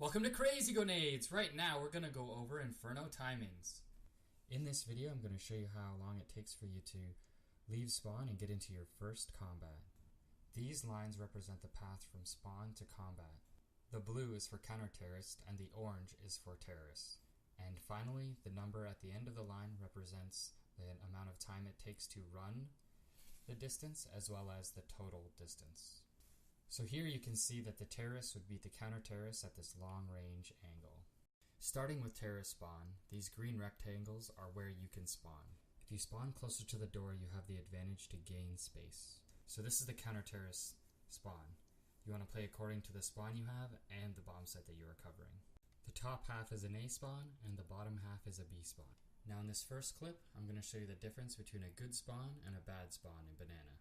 Welcome to crazygonades! Right now we're going to go over inferno timings. In this video I'm going to show you how long it takes for you to leave spawn and get into your first combat. These lines represent the path from spawn to combat. The blue is for counter-terrorist and the orange is for terrorists. And finally, the number at the end of the line represents the amount of time it takes to run the distance as well as the total distance. So here you can see that the terrorists would beat the counter-terrorists at this long-range angle. Starting with terrorist spawn, these green rectangles are where you can spawn. If you spawn closer to the door, you have the advantage to gain space. So this is the counter-terrorist spawn. You want to play according to the spawn you have and the bomb site that you are covering. The top half is an A spawn and the bottom half is a B spawn. Now in this first clip, I'm going to show you the difference between a good spawn and a bad spawn in Banana.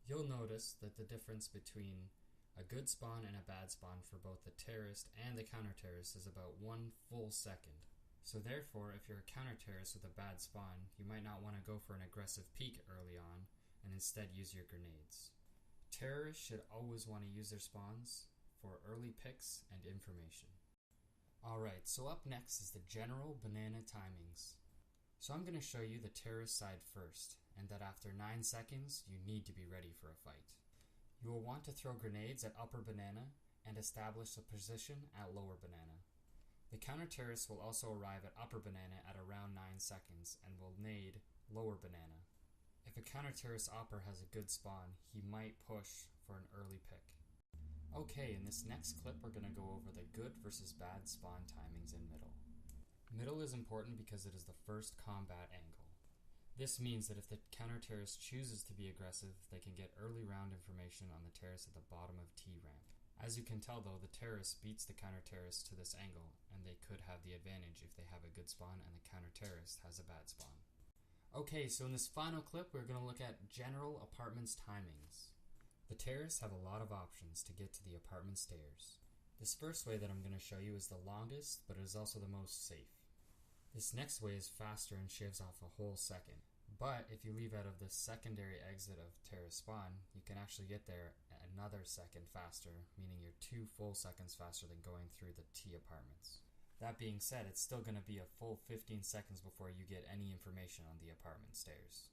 You'll notice that the difference between a good spawn and a bad spawn for both the terrorist and the counter-terrorist is about 1 full second. So therefore, if you're a counter-terrorist with a bad spawn, you might not want to go for an aggressive peek early on and instead use your grenades. Terrorists should always want to use their spawns for early picks and information. Alright, so up next is the general banana timings. So I'm going to show you the terrorist side first, and that after 9 seconds, you need to be ready for a fight. You will want to throw grenades at upper banana and establish a position at lower banana. The counter-terrorists will also arrive at upper banana at around 9 seconds and will nade lower banana. If a counter-terrorist opper has a good spawn, he might push for an early pick. Okay, in this next clip we're going to go over the good versus bad spawn timings in middle. Middle is important because it is the first combat angle. This means that if the counter-terrorist chooses to be aggressive, they can get early round information on the terrorist at the bottom of T ramp. As you can tell though, the terrorist beats the counter-terrorist to this angle, and they could have the advantage if they have a good spawn and the counter-terrorist has a bad spawn. Okay, so in this final clip, we're going to look at general apartments timings. The terrorists have a lot of options to get to the apartment stairs. This first way that I'm going to show you is the longest, but it is also the most safe. This next way is faster and shaves off a whole second. But if you leave out of the secondary exit of terrorist spawn, you can actually get there another second faster, meaning you're 2 full seconds faster than going through the T apartments. That being said, it's still going to be a full 15 seconds before you get any information on the apartment stairs.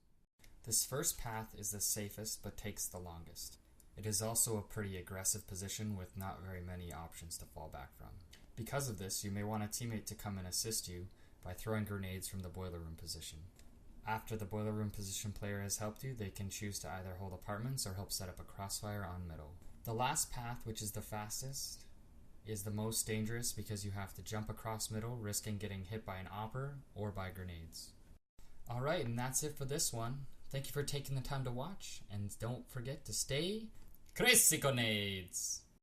This first path is the safest but takes the longest. It is also a pretty aggressive position with not very many options to fall back from. Because of this, you may want a teammate to come and assist you by throwing grenades from the boiler room position. After the boiler room position player has helped you, they can choose to either hold apartments or help set up a crossfire on middle. The last path, which is the fastest, is the most dangerous because you have to jump across middle, risking getting hit by an opper or by grenades. Alright, and that's it for this one. Thank you for taking the time to watch, and don't forget to stay crazygonades!